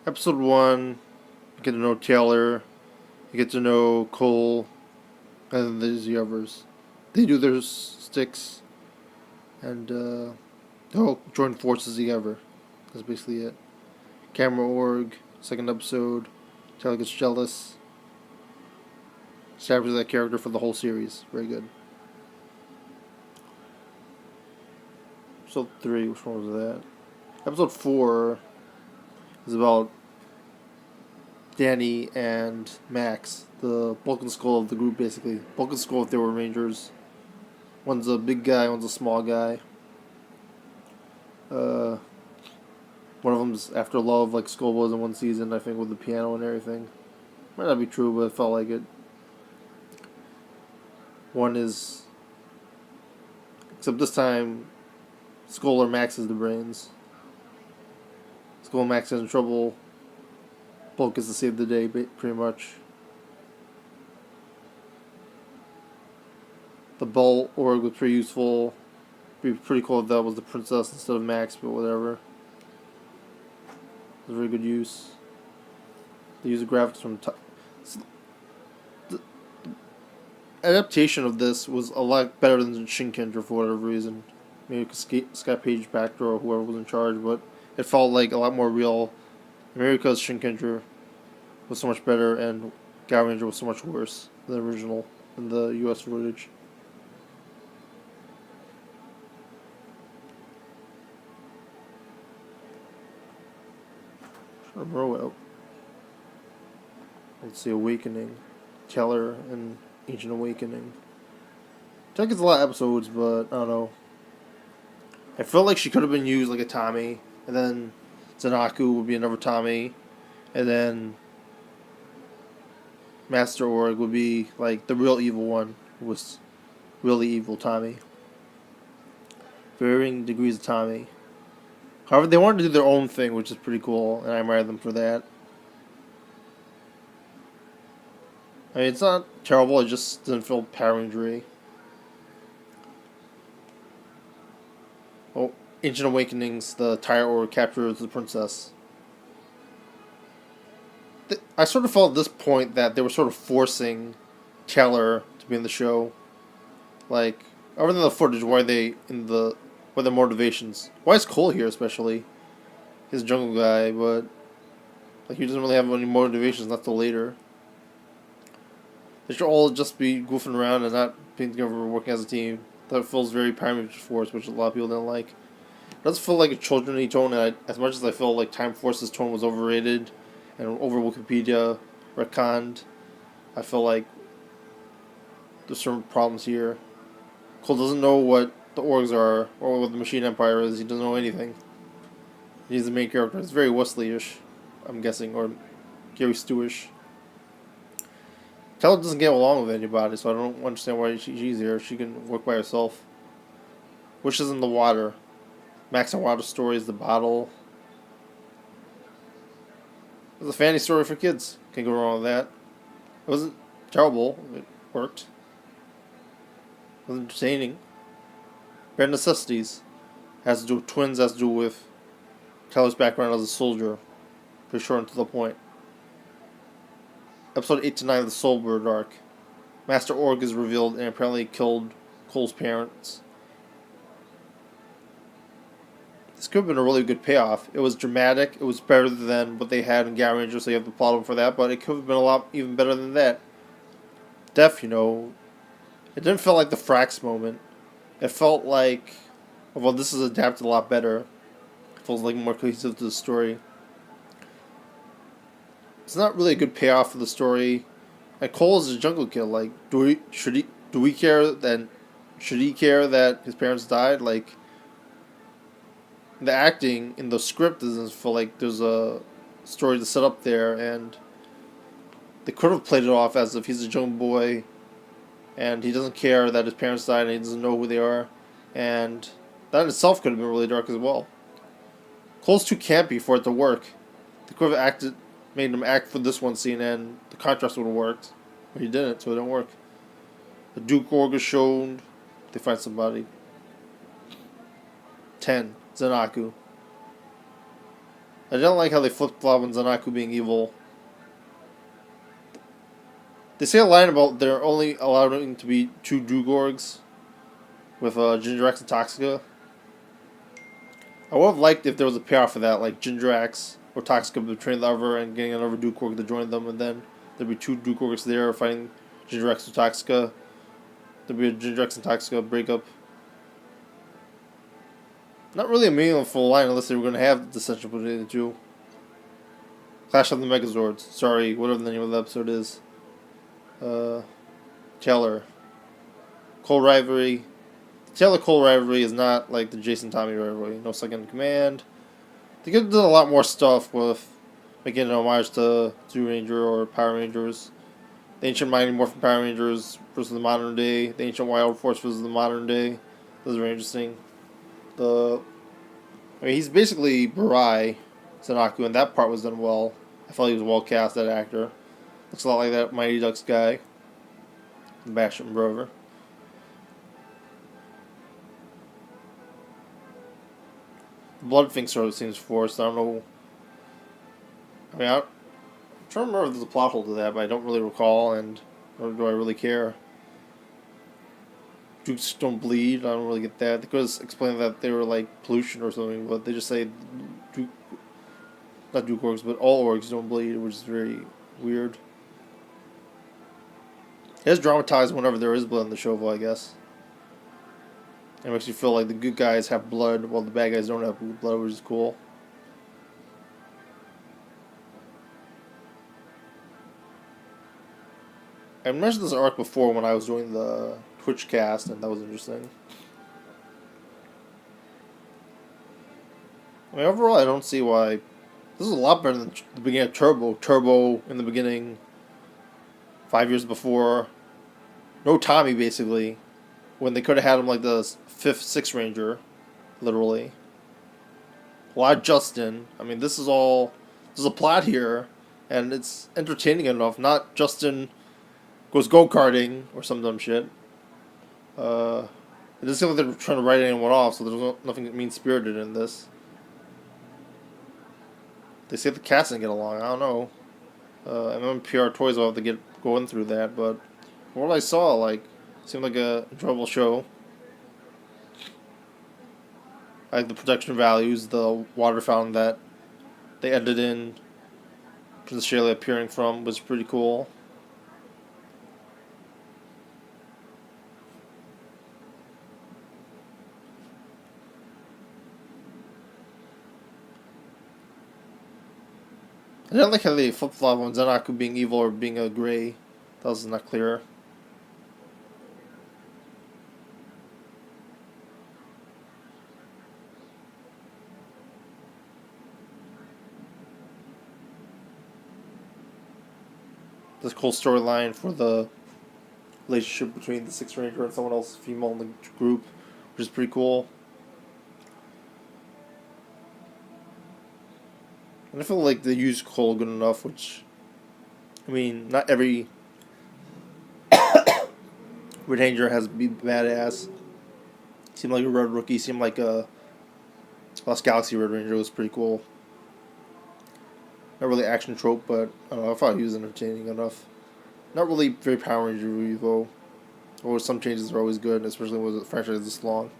Episode 1, you get to know Taylor, you get to know Cole, and then there's the others. They do their sticks, and they'll join forces together. That's basically it. Camera org, second episode, Taylor gets jealous. Establishes that character for the whole series. Very good. Episode 3, which one was that? Episode 4 is about Danny and Max, the bulk and skull of the group, basically. Bulk and skull if they were Rangers. One's a big guy, one's a small guy. One of them's after love, like Skull was in one season, I think, with the piano and everything. Might not be true, but it felt like it. One is, except this time, Skull or Max is the brains. Skull and Max is in trouble. Bulk is to save the day, pretty much. The ball org was pretty useful. It'd be pretty cool if that was the princess instead of Max, but whatever. It was a very good use. They use the graphics from... The adaptation of this was a lot better than Shinkenger for whatever reason. Maybe Scott Page backed or whoever was in charge, but it felt like a lot more real. America's Shinkenger was so much better, and Power Ranger was so much worse than the original in the US footage. Row out. Let's see, Awakening, Teller, and Ancient Awakening. Tech is a lot of episodes, but I don't know. I felt like she could have been used like a Tommy, and then Zanaku would be another Tommy, and then Master Org would be like the real evil one, who was really evil Tommy. Varying degrees of Tommy. However, they wanted to do their own thing, which is pretty cool, and I admire them for that. I mean, it's not terrible, it just doesn't feel Power Ranger-y. Oh, Ancient Awakenings, the Tire Org captures the princess. I sort of felt at this point that they were sort of forcing Taylor to be in the show. Like, other than the footage, why are they in the... What are their motivations? Why is Cole here, especially? He's a jungle guy, but... Like, he doesn't really have any motivations, not till later. They should all just be goofing around and not being together or working as a team. That feels very Prime Force, which a lot of people don't like. It does feel like a childrenly tone, and as much as I feel like Time Force's tone was overrated and over Wikipedia retconned, I feel like there's certain problems here. Cole doesn't know what the orgs are or what the Machine Empire is. He doesn't know anything. He's the main character. It's very Wesley-ish, I'm guessing, or Gary Stewish. Taylor doesn't get along with anybody, so I don't understand why she's here. She can work by herself. Wishes in the Water. Max and Water Stories, The Bottle. It's a fantasy story for kids. Can't go wrong with that. It wasn't terrible. It worked. It was entertaining. Bare Necessities. Has to do with twins, has to do with Taylor's background as a soldier. Pretty short and to the point. Episode 8 to 9 of the Soulbird arc. Master Org is revealed and apparently killed Cole's parents. This could have been a really good payoff. It was dramatic. It was better than what they had in Power Rangers, so you have the problem for that, but it could have been a lot even better than that. Def, it didn't feel like the Frax moment. It felt like, well, this is adapted a lot better. It feels like more cohesive to the story. It's not really a good payoff for the story. And Cole is a jungle kid. Like, should he care that his parents died? Like, the acting in the script doesn't feel like there's a story to set up there, and they could have played it off as if he's a jungle boy and he doesn't care that his parents died and he doesn't know who they are, and that in itself could have been really dark as well. Cole's too campy for it to work. They could have made him act for this one scene and the contrast would have worked, but he didn't, so it didn't work. The Duke Org is shown. They find somebody. 10. Zanaku. I don't like how they flip-flop on Zanaku being evil. They say a line about they're only allowing to be 2 Dugorgs with Gindrax and Toxica. I would have liked if there was a payoff for that, like Gindrax or Toxica betraying the other and getting another Dugorg to join them, and then there'd be 2 Dugorgs there fighting Gindrax or Toxica. There'd be a Gindrax and Toxica breakup. Not really a meaningful line unless they were going to have dissension between the two. Clash of the Megazords. Sorry, whatever the name of the episode is. Taylor. Cole rivalry. The Taylor Cole rivalry is not like the Jason Tommy rivalry. No second in command. They could have done a lot more stuff with making an homage to Zoo Ranger or Power Rangers. The Ancient Mighty Morphin Power Rangers versus the modern day. The Ancient Wild Force versus the modern day. Those are interesting. He's basically Barai Zanaku, and that part was done well. I felt he was well cast, that actor. Looks a lot like that Mighty Ducks guy. The Basham brother. The blood thing sort of seems forced. I don't know. I'm trying to remember if there's a plot hole to that, but I don't really recall, and nor do I really care. Dukes don't bleed. I don't really get that. They could have explained that they were like pollution or something, but they just say not Duke orgs, but all orgs don't bleed, which is very weird. It is dramatized whenever there is blood in the show, I guess. It makes you feel like the good guys have blood while the bad guys don't have blood, which is cool. I mentioned this arc before when I was doing the Twitch cast, and that was interesting. Overall, I don't see why. This is a lot better than the beginning of Turbo. Turbo in the beginning, 5 years before. No Tommy, basically. When they could have had him like the 5th, 6th Ranger, literally. Why Justin? This is all. There's a plot here, and it's entertaining enough. Not Justin goes go-karting or some dumb shit. It doesn't seem like they're trying to write anyone off, so there's nothing mean-spirited in this. They say the cast didn't get along. I don't know. MMPR Toys will have to get going through that, but from what I saw, seemed like a enjoyable show. I like the production values, the water fountain that they ended in Princess Shayla appearing from was pretty cool. I didn't like how they flip-flop on Zanaku being evil or being a gray. That was not clear. This cool storyline for the relationship between the 6th Ranger and someone else female in the group, which is pretty cool. And I feel like they used Cole good enough, which, not every Red Ranger has to be badass. Seemed like a Red Rookie, seemed like a Lost Galaxy Red Ranger was pretty cool. Not really action trope, but I don't know, I thought he was entertaining enough. Not really very Power Ranger though. Or some changes are always good, especially when the franchise is this long.